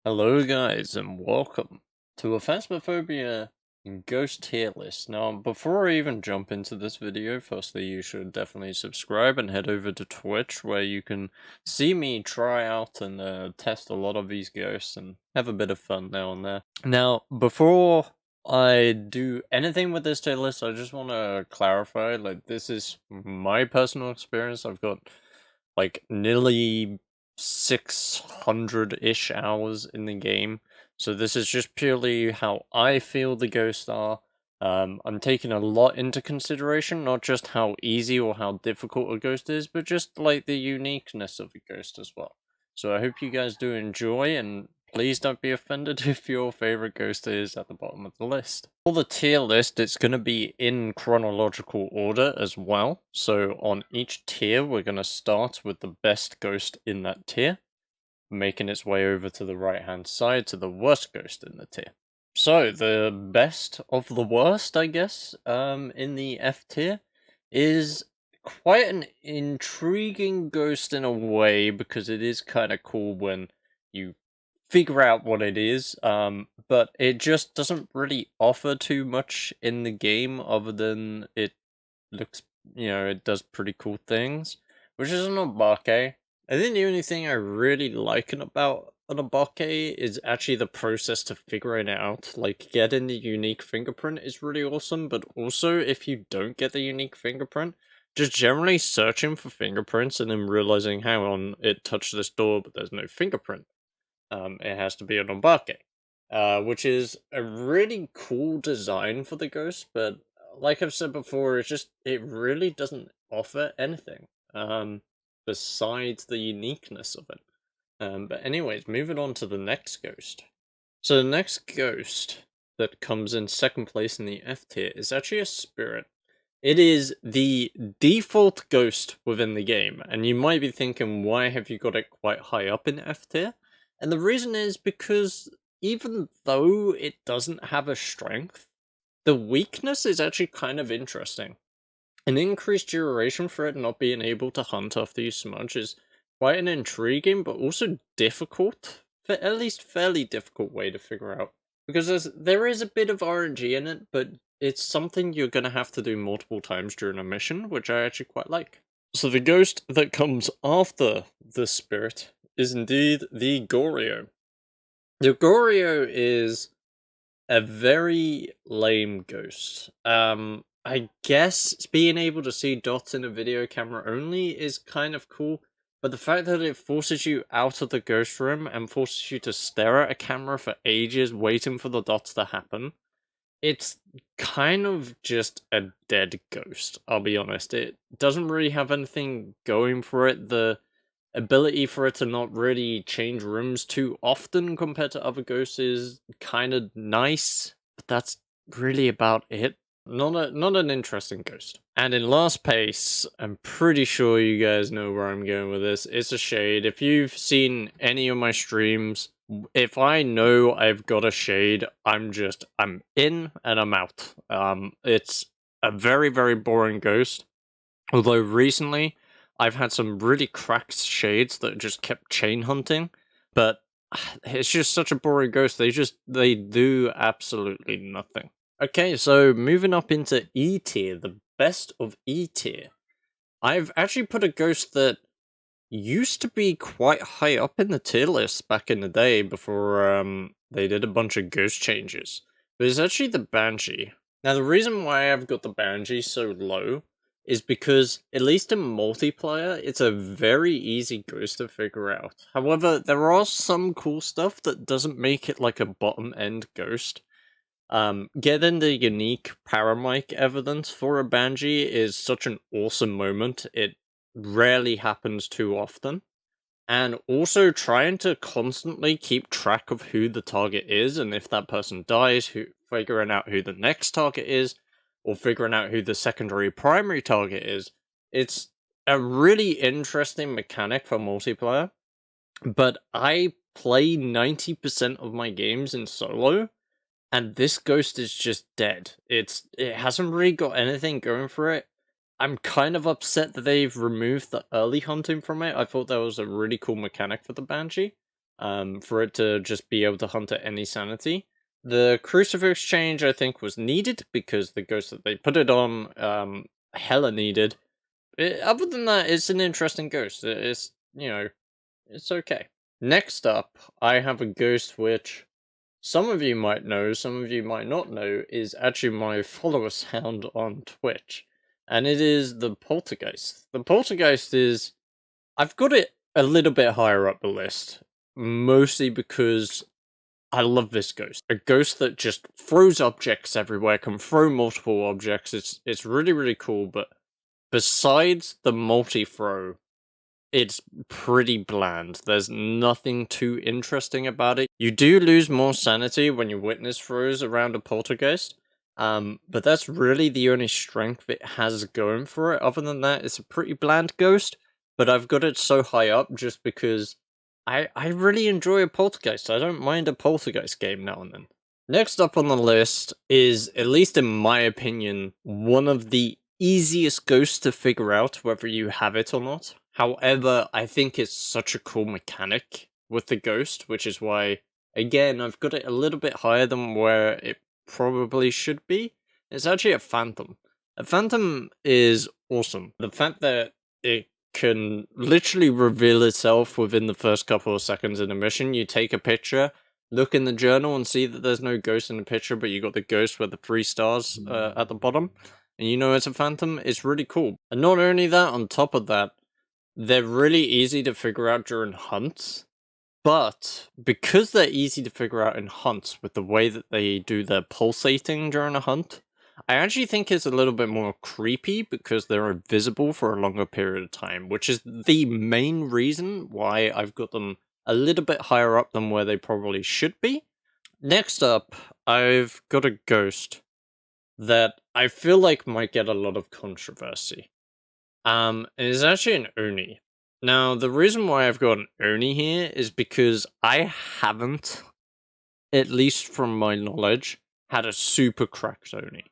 Hello guys and welcome to a Phasmophobia ghost tier list. Now before I even jump into this video, firstly you should definitely subscribe and head over to Twitch where you can see me try out and test a lot of these ghosts and have a bit of fun now and there. Now before I do anything with this tier list, I just want to clarify, like, this is my personal experience. I've got like nearly 600-ish hours in the game. So this is just purely how I feel the ghosts are. I'm taking a lot into consideration, not just how easy or how difficult a ghost is, but just like the uniqueness of a ghost as well. So I hope you guys do enjoy, and please don't be offended if your favorite ghost is at the bottom of the list. For the tier list, it's going to be in chronological order as well. So on each tier, we're going to start with the best ghost in that tier, making its way over to the right-hand side to the worst ghost in the tier. So the best of the worst, I guess, in the F tier is quite an intriguing ghost in a way, because it is kind of cool when you figure out what it is, but it just doesn't really offer too much in the game other than it looks, it does pretty cool things, which is an obake. I think the only thing I really like about an obake is actually the process to figuring it out. Like, getting the unique fingerprint is really awesome, but also if you don't get the unique fingerprint, just generally searching for fingerprints and then realizing, hang on, it touched this door, but there's no fingerprint. It has to be an obake, which is a really cool design for the ghost, but like I've said before, it really doesn't offer anything besides the uniqueness of it. But anyways, moving on to the next ghost. So the next ghost that comes in second place in the F tier is actually a spirit. It is the default ghost within the game, and you might be thinking, why have you got it quite high up in F tier? And the reason is because even though it doesn't have a strength, the weakness is actually kind of interesting. An increased duration for it not being able to hunt after you smudge is quite an intriguing but also difficult, at least fairly difficult way to figure out. Because there is a bit of RNG in it, but it's something you're going to have to do multiple times during a mission, which I actually quite like. So the ghost that comes after the spirit is indeed the Goryo. The Goryo is a very lame ghost. I guess being able to see dots in a video camera only is kind of cool, but the fact that it forces you out of the ghost room and forces you to stare at a camera for ages waiting for the dots to happen, it's kind of just a dead ghost, I'll be honest. It doesn't really have anything going for it. The ability for it to not really change rooms too often compared to other ghosts is kind of nice, but that's really about it. Not an interesting ghost. And in last place, I'm pretty sure you guys know where I'm going with this. It's a shade. If you've seen any of my streams, if I know I've got a shade, I'm in and I'm out. It's a very, very boring ghost. Although recently, I've had some really cracked shades that just kept chain hunting, but it's just such a boring ghost. They do absolutely nothing. Okay, so moving up into E tier, the best of E tier. I've actually put a ghost that used to be quite high up in the tier list back in the day before they did a bunch of ghost changes. But it's actually the Banshee. Now, the reason why I've got the Banshee so low is because, at least in multiplayer, it's a very easy ghost to figure out. However, there are some cool stuff that doesn't make it like a bottom-end ghost. Getting the unique paramic evidence for a Banshee is such an awesome moment. It rarely happens too often. And also trying to constantly keep track of who the target is, and if that person dies, figuring out who the next target is, or figuring out who the secondary primary target is. It's a really interesting mechanic for multiplayer, but I play 90% of my games in solo, and this ghost is just dead. It hasn't really got anything going for it. I'm kind of upset that they've removed the early hunting from it. I thought that was a really cool mechanic for the Banshee. for it to just be able to hunt at any sanity. The crucifix change, I think, was needed because the ghost that they put it on, hella needed. Other than that, it's an interesting ghost. It's, it's okay. Next up, I have a ghost which some of you might know, some of you might not know, is actually my follower sound on Twitch. And it is the Poltergeist. The Poltergeist is... I've got it a little bit higher up the list. Mostly because I love this ghost. A ghost that just throws objects everywhere, can throw multiple objects. It's really, really cool, but besides the multi-throw, it's pretty bland. There's nothing too interesting about it. You do lose more sanity when you witness throws around a poltergeist, but that's really the only strength it has going for it. Other than that, it's a pretty bland ghost, but I've got it so high up just because I really enjoy a poltergeist. I don't mind a poltergeist game now and then. Next up on the list is, at least in my opinion, one of the easiest ghosts to figure out whether you have it or not. However, I think it's such a cool mechanic with the ghost, which is why, again, I've got it a little bit higher than where it probably should be. It's actually a phantom. A phantom is awesome. The fact that it can literally reveal itself within the first couple of seconds in a mission. You take a picture, look in the journal and see that there's no ghost in the picture, but you got the ghost with the 3 stars at the bottom, and you know it's a phantom. It's really cool. And not only that, on top of that, they're really easy to figure out during hunts, but because they're easy to figure out in hunts with the way that they do their pulsating during a hunt, I actually think it's a little bit more creepy because they're invisible for a longer period of time, which is the main reason why I've got them a little bit higher up than where they probably should be. Next up, I've got a ghost that I feel like might get a lot of controversy. It is actually an Oni. Now, the reason why I've got an Oni here is because I haven't, at least from my knowledge, had a super cracked Oni.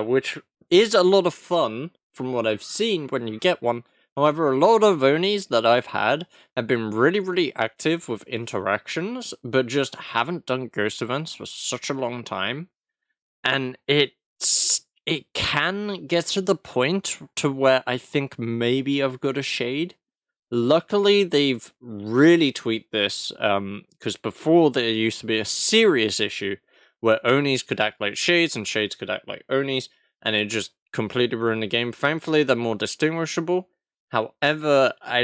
Which is a lot of fun from what I've seen when you get one. However, a lot of Onis that I've had have been really, really active with interactions, but just haven't done ghost events for such a long time. And it can get to the point to where I think maybe I've got a shade. Luckily, they've really tweaked this, because before there used to be a serious issue where Onis could act like Shades and Shades could act like Onis, and it just completely ruined the game. Thankfully, they're more distinguishable. However, I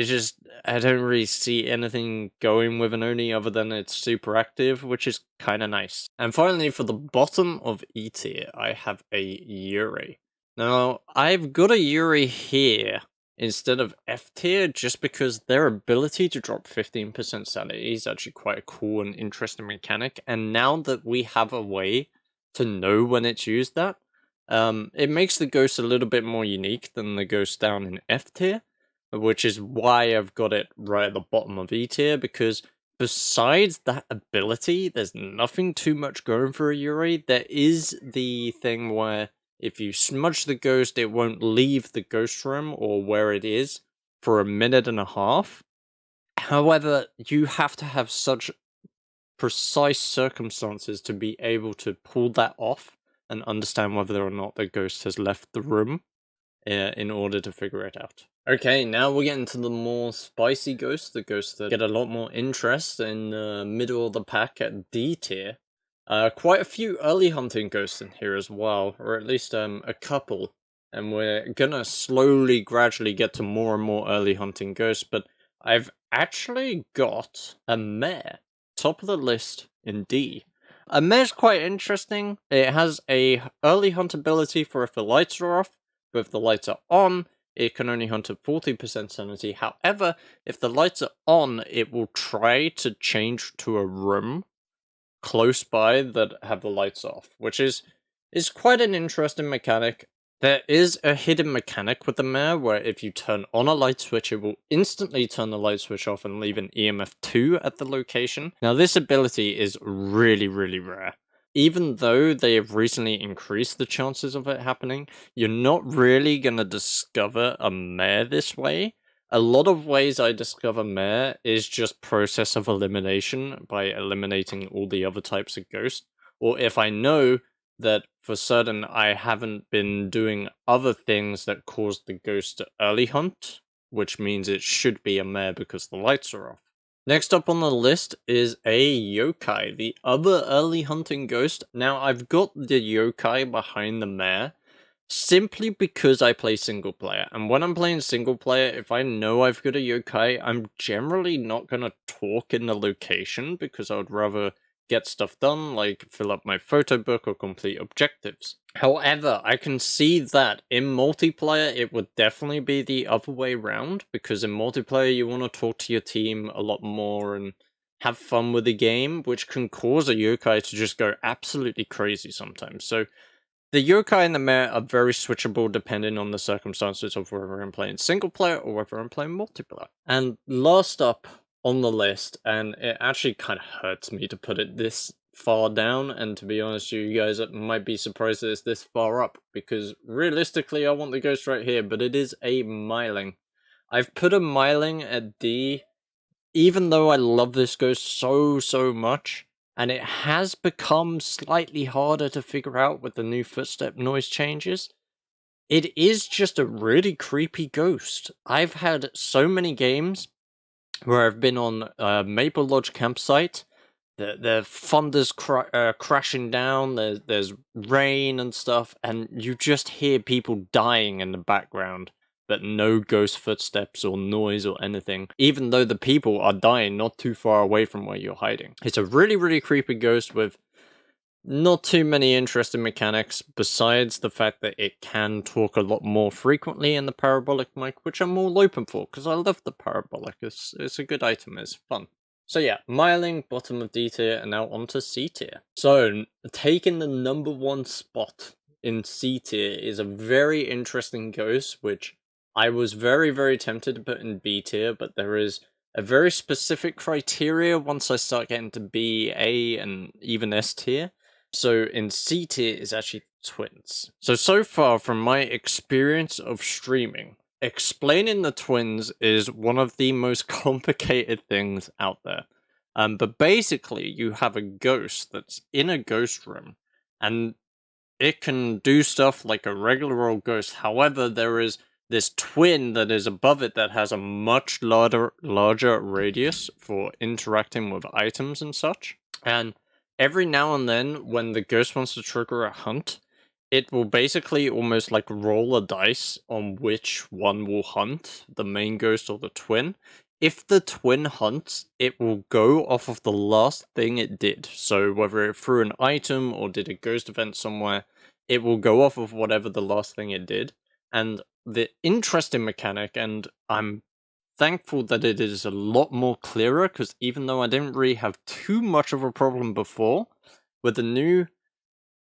don't really see anything going with an Oni other than it's super active, which is kind of nice. And finally, for the bottom of E tier, I have a Yuri. Now, I've got a Yuri here instead of F tier just because their ability to drop 15% sanity is actually quite a cool and interesting mechanic, and now that we have a way to know when it's used that, it makes the ghost a little bit more unique than the ghost down in F tier, which is why I've got it right at the bottom of E tier, because besides that ability, there's nothing too much going for a Yuri. There is the thing where if you smudge the ghost, it won't leave the ghost room or where it is for a minute and a half. However, you have to have such precise circumstances to be able to pull that off and understand whether or not the ghost has left the room in order to figure it out. Okay, now we're getting to the more spicy ghosts, the ghosts that get a lot more interest in the middle of the pack at D tier. Quite a few early hunting ghosts in here as well, or at least a couple, and we're gonna slowly, gradually get to more and more early hunting ghosts, but I've actually got a mare, top of the list in D. A mare's quite interesting. It has a early hunt ability for if the lights are off, but if the lights are on, it can only hunt at 40% sanity. However, if the lights are on, it will try to change to a room close by that have the lights off, which is quite an interesting mechanic. There is a hidden mechanic with the mare where if you turn on a light switch, it will instantly turn the light switch off and leave an EMF 2 at the location. Now, this ability is really, really rare. Even though they have recently increased the chances of it happening, you're not really going to discover a mare this way a lot of ways I discover mare is just process of elimination by eliminating all the other types of ghost. Or if I know that for certain I haven't been doing other things that cause the ghost to early hunt, which means it should be a mare because the lights are off. Next up on the list is a yokai, the other early hunting ghost. Now I've got the yokai behind the mare simply because I play single player, and when I'm playing single player, if I know I've got a yokai, I'm generally not gonna talk in the location because I would rather get stuff done, like fill up my photo book or complete objectives. However, I can see that in multiplayer it would definitely be the other way around, because in multiplayer you want to talk to your team a lot more and have fun with the game, which can cause a yokai to just go absolutely crazy sometimes. So the yokai and the mare are very switchable depending on the circumstances of whether I'm playing single player or whether I'm playing multiplayer. And last up on the list, and it actually kind of hurts me to put it this far down, and to be honest, you guys might be surprised that it's this far up, because realistically I want the ghost right here, but it is a myling. I've put a myling at D, even though I love this ghost so much. And it has become slightly harder to figure out with the new footstep noise changes. It is just a really creepy ghost. I've had so many games where I've been on Maple Lodge campsite. The thunder's crashing down, there's rain and stuff, and you just hear people dying in the background, but no ghost footsteps or noise or anything, even though the people are dying not too far away from where you're hiding. It's a really creepy ghost with not too many interesting mechanics, besides the fact that it can talk a lot more frequently in the parabolic mic, which I'm all open for, because I love the parabolic. It's a good item, it's fun. So yeah, myling, bottom of D tier, and now onto C tier. So, taking the number 1 spot in C tier is a very interesting ghost, which I was very tempted to put in B tier, but there is a very specific criteria once I start getting to B, A, and even S tier. So in C tier is actually twins. So far from my experience of streaming, explaining the twins is one of the most complicated things out there. But basically, you have a ghost that's in a ghost room, and it can do stuff like a regular old ghost. However, there is this twin that is above it that has a much larger radius for interacting with items and such. And every now and then, when the ghost wants to trigger a hunt, it will basically almost like roll a dice on which one will hunt, the main ghost or the twin. If the twin hunts, it will go off of the last thing it did. So whether it threw an item or did a ghost event somewhere, it will go off of whatever the last thing it did. And the interesting mechanic, and I'm thankful that it is a lot more clearer, because even though I didn't really have too much of a problem before, with the new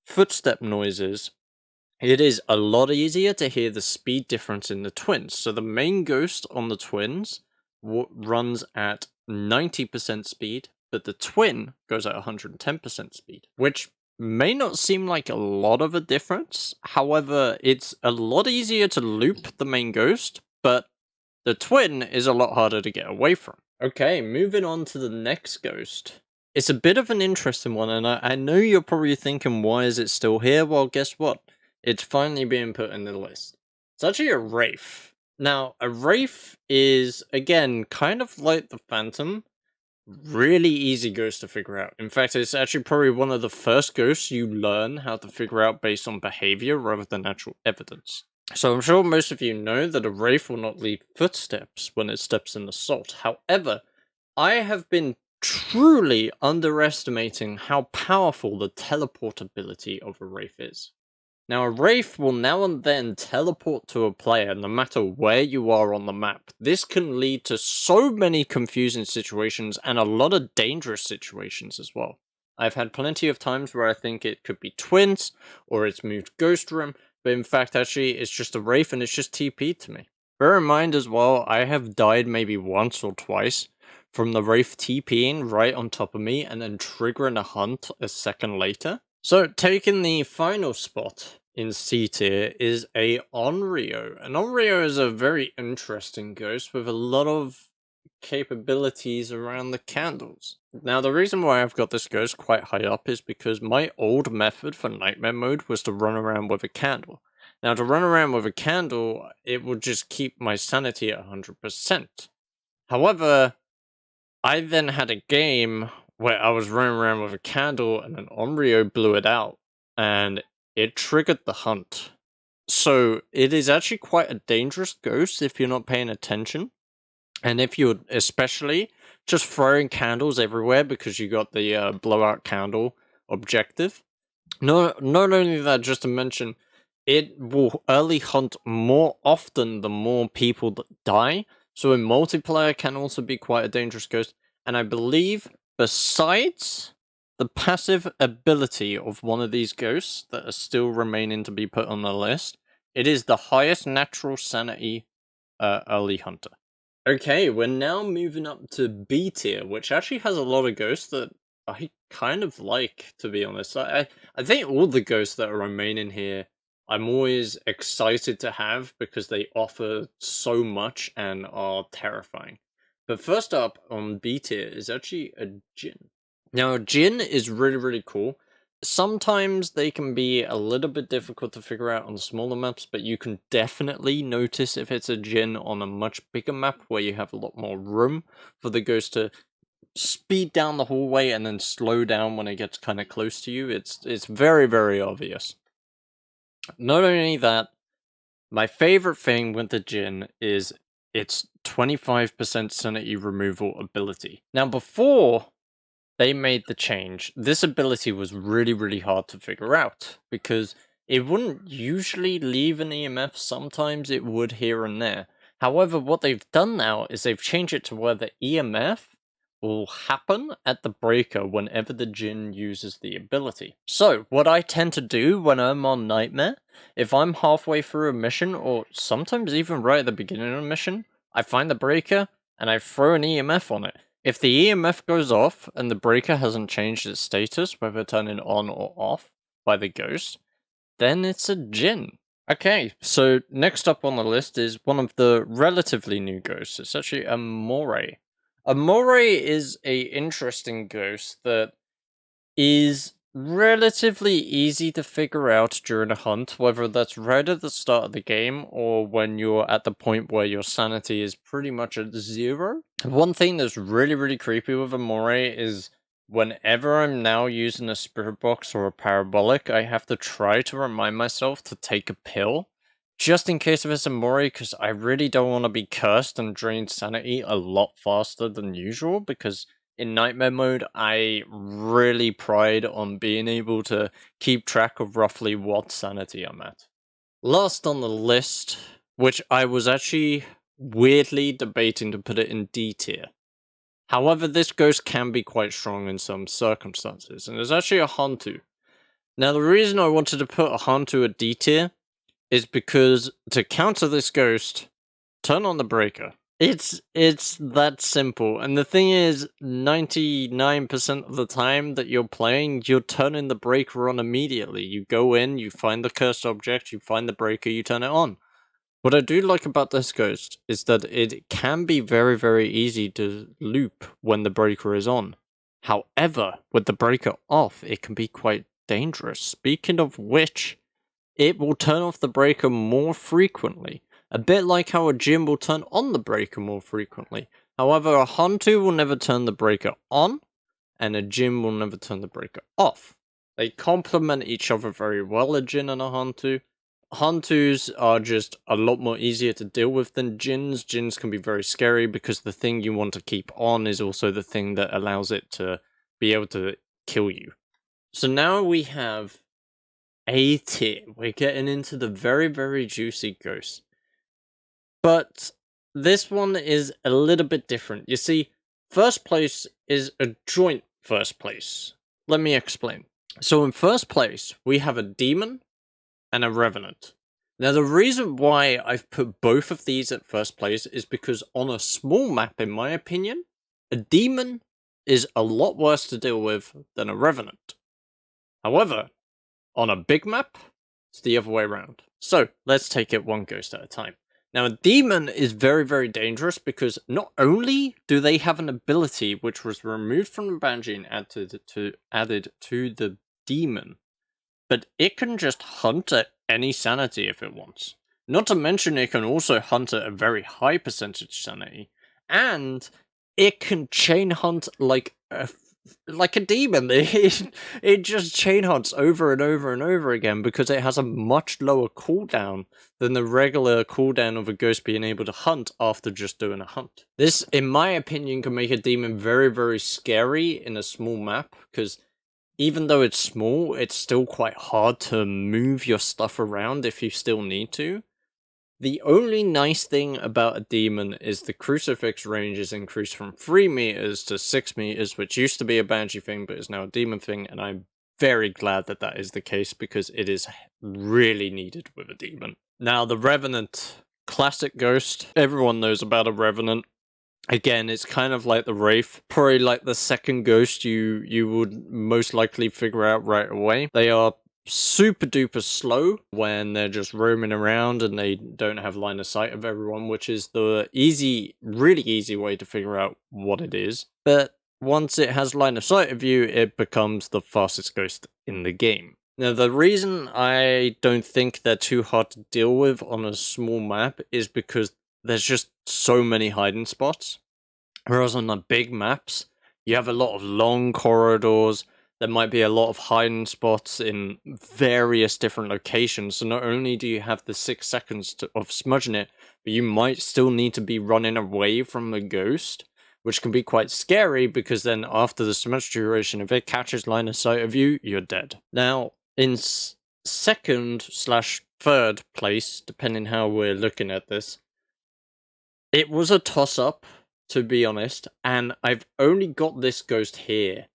footstep noises, it is a lot easier to hear the speed difference in the twins. So the main ghost on the twins runs at 90% speed, but the twin goes at 110% speed, which may not seem like a lot of a difference. However, it's a lot easier to loop the main ghost, but the twin is a lot harder to get away from. Okay, moving on to the next ghost. It's a bit of an interesting one, and I know you're probably thinking, why is it still here? Well, guess what? It's finally being put in the list. It's actually a wraith. Now, a wraith is, again, kind of like the phantom. Really easy ghost to figure out. In fact, it's actually probably one of the first ghosts you learn how to figure out based on behavior rather than actual evidence. So I'm sure most of you know that a wraith will not leave footsteps when it steps in the salt. However, I have been truly underestimating how powerful the teleport ability of a wraith is. Now, a wraith will now and then teleport to a player no matter where you are on the map. This can lead to so many confusing situations and a lot of dangerous situations as well. I've had plenty of times where I think it could be twins, or it's moved ghost room, but in fact actually it's just a wraith and it's just TP'd to me. Bear in mind as well, I have died maybe once or twice from the wraith TPing right on top of me and then triggering a hunt a second later. So taking the final spot in C tier is a Onryo. An Onryo is a very interesting ghost with a lot of capabilities around the candles. Now, the reason why I've got this ghost quite high up is because my old method for nightmare mode was to run around with a candle. Now, to run around with a candle, it would just keep my sanity at 100%. However, I then had a game where I was running around with a candle and an Onryo blew it out, and it triggered the hunt. So it is actually quite a dangerous ghost if you're not paying attention. And if you're especially just throwing candles everywhere because you got the blowout candle objective. Not only that, just to mention, it will early hunt more often the more people that die. So in multiplayer can also be quite a dangerous ghost. And I believe besides the passive ability of one of these ghosts that are still remaining to be put on the list, it is the highest natural sanity early hunter. Okay, we're now moving up to B tier, which actually has a lot of ghosts that I kind of like, to be honest. I think all the ghosts that are remaining here, I'm always excited to have because they offer so much and are terrifying. But first up on B tier is actually a Jinn. Now, a Jinn is really, really cool. Sometimes they can be a little bit difficult to figure out on smaller maps, but you can definitely notice if it's a Jinn on a much bigger map where you have a lot more room for the ghost to speed down the hallway and then slow down when it gets kind of close to you. It's very, very obvious. Not only that, my favorite thing with the Jinn is its 25% sanity removal ability. Now, before they made the change, this ability was really, really hard to figure out because it wouldn't usually leave an EMF, sometimes it would here and there. However, what they've done now is they've changed it to where the EMF will happen at the breaker whenever the Jinn uses the ability. So, what I tend to do when I'm on Nightmare, if I'm halfway through a mission, or sometimes even right at the beginning of a mission, I find the breaker and I throw an EMF on it. If the EMF goes off and the breaker hasn't changed its status, whether turning on or off by the ghost, then it's a Jinn. Okay, so next up on the list is one of the relatively new ghosts. It's actually a Moray. A Moray is a interesting ghost that is relatively easy to figure out during a hunt, whether that's right at the start of the game or when you're at the point where your sanity is pretty much at 0. One thing that's really, really creepy with a Moray is whenever I'm now using a spirit box or a parabolic, I have to try to remind myself to take a pill. Just in case of it's a Moray, because I really don't want to be cursed and drain sanity a lot faster than usual, because in nightmare mode, I really pride on being able to keep track of roughly what sanity I'm at. Last on the list, which I was actually weirdly debating to put it in D tier. However, this ghost can be quite strong in some circumstances, and it's actually a Hantu. Now, the reason I wanted to put a Hantu at D tier is because to counter this ghost, turn on the breaker. It's that simple. And the thing is, 99% of the time that you're playing, you're turning the breaker on immediately. You go in, you find the cursed object, you find the breaker, you turn it on. What I do like about this ghost is that it can be very, very easy to loop when the breaker is on. However, with the breaker off, it can be quite dangerous. Speaking of which, it will turn off the breaker more frequently. A bit like how a Jinn will turn on the breaker more frequently. However, a Hantu will never turn the breaker on, and a Jinn will never turn the breaker off. They complement each other very well, a Jinn and a Hantu. Hantus are just a lot more easier to deal with than Jinns. Jinns can be very scary because the thing you want to keep on is also the thing that allows it to be able to kill you. So now we have A tier. We're getting into the very, very juicy ghosts. But this one is a little bit different. You see, first place is a joint first place. Let me explain. So in first place, we have a demon and a revenant. Now, the reason why I've put both of these at first place is because on a small map, in my opinion, a demon is a lot worse to deal with than a revenant. However, on a big map, It's the other way around. So, let's take it one ghost at a time. Now, a demon is very, very dangerous because not only do they have an ability which was removed from the banshee and added to the demon, but it can just hunt at any sanity if it wants. Not to mention it can also hunt at a very high percentage sanity, and it can chain hunt like a demon. It just chain hunts over and over and over again because it has a much lower cooldown than the regular cooldown of a ghost being able to hunt after just doing a hunt. This, in my opinion, can make a demon very, very scary in a small map, because even though it's small, it's still quite hard to move your stuff around if you still need to. The only nice thing about a demon is the crucifix range is increased from 3 meters to 6 meters, which used to be a banshee thing, but is now a demon thing, and I'm very glad that that is the case, because it is really needed with a demon. Now, the Revenant, classic ghost. Everyone knows about a Revenant. Again, it's kind of like the Wraith, probably like the second ghost you would most likely figure out right away. They are super duper slow when they're just roaming around and they don't have line of sight of everyone, which is the really easy way to figure out what it is. But once it has line of sight of you, it becomes the fastest ghost in the game. Now, the reason I don't think they're too hard to deal with on a small map is because there's just so many hiding spots. Whereas on the big maps, you have a lot of long corridors. There might be a lot of hiding spots in various different locations. So not only do you have the 6 seconds of smudging it, but you might still need to be running away from the ghost, which can be quite scary, because then after the smudge duration, if it catches line of sight of you, you're dead. Now, in second/third place, depending how we're looking at this, it was a toss-up, to be honest, and I've only got this ghost here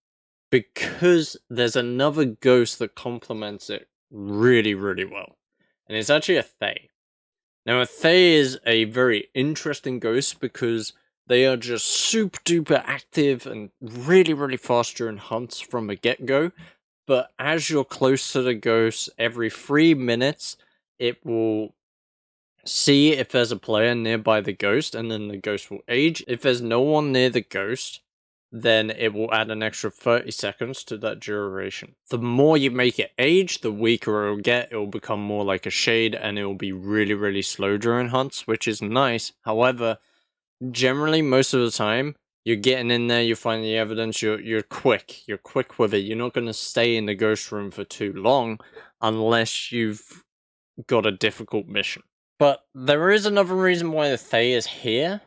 because there's another ghost that complements it really, really well. And it's actually a Thay. Now, a Thay is a very interesting ghost because they are just super duper active and really, really fast during hunts from the get-go. But as you're close to the ghost, every 3 minutes, it will see if there's a player nearby the ghost, and then the ghost will age. If there's no one near the ghost, then it will add an extra 30 seconds to that duration. The more you make it age, the weaker it will get. It will become more like a shade, and it will be really, really slow during hunts, which is nice. However, generally, most of the time, you're getting in there, you find the evidence, you're quick with it. You're not going to stay in the ghost room for too long unless you've got a difficult mission. But there is another reason why the Thay is here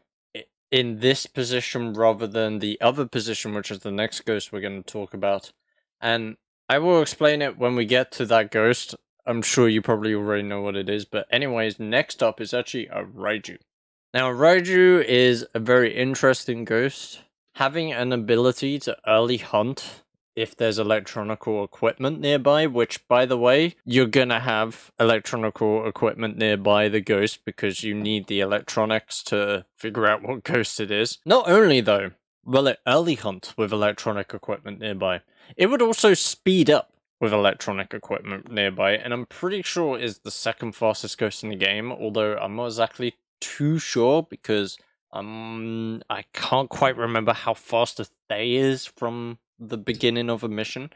in this position rather than the other position, which is the next ghost we're going to talk about. And I will explain it when we get to that ghost. I'm sure you probably already know what it is. But anyways, next up is actually a Raiju. Now, Raiju is a very interesting ghost. Having an ability to early hunt if there's electronical equipment nearby, which, by the way, you're gonna have electronical equipment nearby the ghost because you need the electronics to figure out what ghost it is. Not only, though, will it early hunt with electronic equipment nearby, it would also speed up with electronic equipment nearby, and I'm pretty sure is the second fastest ghost in the game, although I'm not exactly too sure because I can't quite remember how fast a Thay is from the beginning of a mission,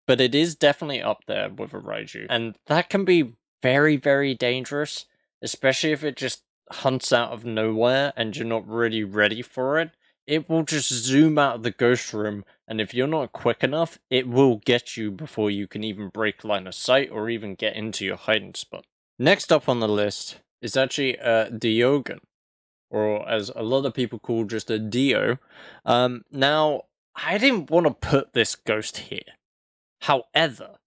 but it is definitely up there with a Raiju, and that can be very, very dangerous, especially if it just hunts out of nowhere and you're not really ready for it. It will just zoom out of the ghost room, and if you're not quick enough, it will get you before you can even break line of sight or even get into your hiding spot. Next up on the list is actually Diogon, or as a lot of people call just a Dio. Now, I didn't want to put this ghost here. However,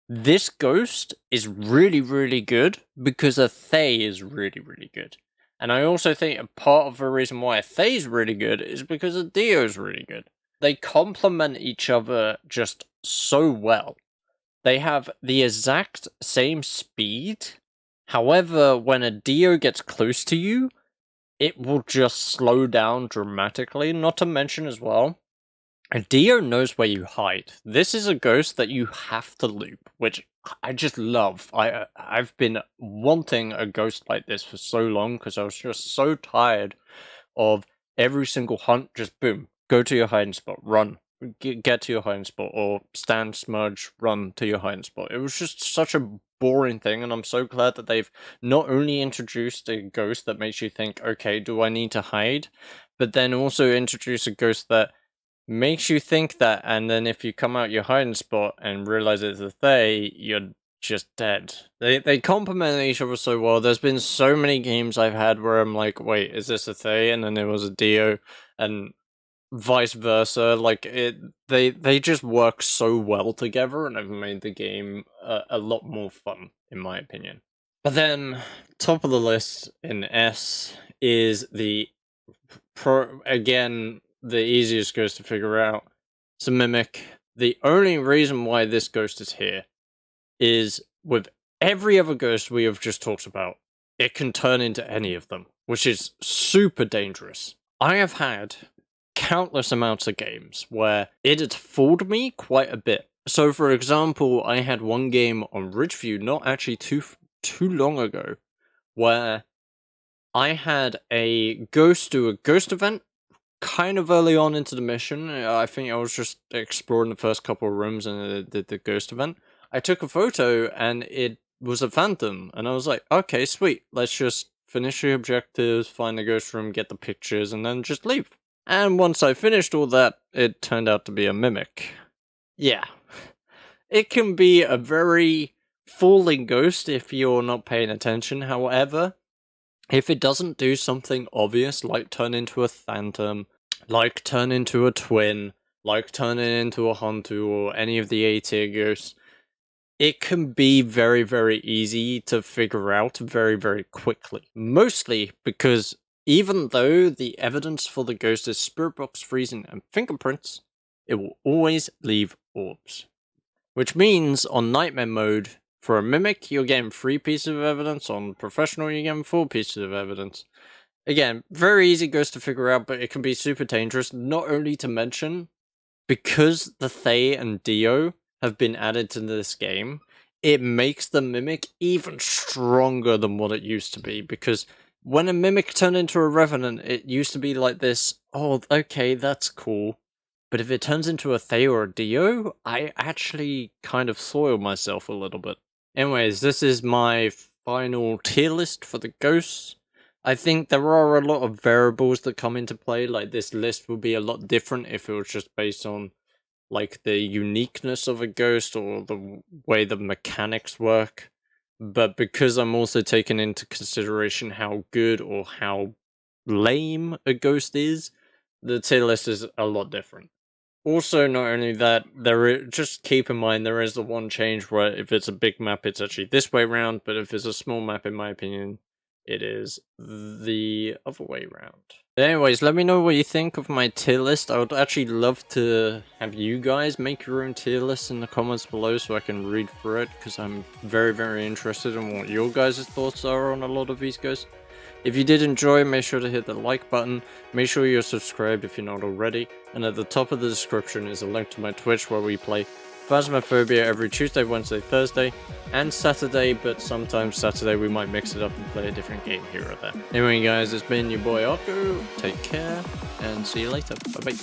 this ghost is really, really good because a Thay is really, really good. And I also think a part of the reason why a Thay is really good is because a Dio is really good. They complement each other just so well. They have the exact same speed. However, when a Dio gets close to you, it will just slow down dramatically. Not to mention as well, Dio knows where you hide. This is a ghost that you have to loop, which I just love. I've been wanting a ghost like this for so long because I was just so tired of every single hunt. Just boom, go to your hiding spot, run, get to your hiding spot, or stand, smudge, run to your hiding spot. It was just such a boring thing, and I'm so glad that they've not only introduced a ghost that makes you think, okay, do I need to hide, but then also introduce a ghost that makes you think that, and then if you come out your hiding spot and realize it's a Thay, you're just dead. They complement each other so well. There's been so many games I've had where I'm like, wait, is this a Thay? And then it was a Dio, and vice versa. Like they just work so well together, and have made the game a lot more fun, in my opinion. But then, top of the list in S is the again, the easiest ghost to figure out. It's a mimic. The only reason why this ghost is here is with every other ghost we have just talked about, it can turn into any of them, which is super dangerous. I have had countless amounts of games where it had fooled me quite a bit. So, for example, I had one game on Ridgeview not actually too long ago where I had a ghost do a ghost event kind of early on into the mission. I think I was just exploring the first couple of rooms and it did the ghost event. I took a photo and it was a phantom, and I was like, okay, sweet, let's just finish the objectives, find the ghost room, get the pictures, and then just leave. And once I finished all that, it turned out to be a mimic. Yeah. It can be a very fooling ghost if you're not paying attention. However, if it doesn't do something obvious, like turn into a phantom, like turn into a twin, like turn it into a Hantu, or any of the A-tier ghosts, it can be very, very easy to figure out very, very quickly. Mostly because even though the evidence for the ghost is spirit box freezing and fingerprints, it will always leave orbs. Which means on Nightmare mode, for a mimic, you're getting 3 pieces of evidence. On professional, you're getting 4 pieces of evidence. Again, very easy ghost to figure out, but it can be super dangerous. Not only to mention, because the Thay and Dio have been added to this game, it makes the mimic even stronger than what it used to be. Because when a mimic turned into a revenant, it used to be like this, oh, okay, that's cool. But if it turns into a Thay or a Dio, I actually kind of soil myself a little bit. Anyways, this is my final tier list for the ghosts. I think there are a lot of variables that come into play. Like, this list would be a lot different if it was just based on, like, the uniqueness of a ghost or the way the mechanics work. But because I'm also taking into consideration how good or how lame a ghost is, the tier list is a lot different. Also, not only that, just keep in mind there is the one change where if it's a big map, it's actually this way round, but if it's a small map, in my opinion, it is the other way round. But anyways, let me know what you think of my tier list. I would actually love to have you guys make your own tier list in the comments below so I can read through it, because I'm very, very interested in what your guys' thoughts are on a lot of these guys. If you did enjoy, make sure to hit the like button, make sure you're subscribed if you're not already, and at the top of the description is a link to my Twitch where we play Phasmophobia every Tuesday, Wednesday, Thursday, and Saturday, but sometimes Saturday we might mix it up and play a different game here or there. Anyway guys, it's been your boy Arco, take care, and see you later, bye bye.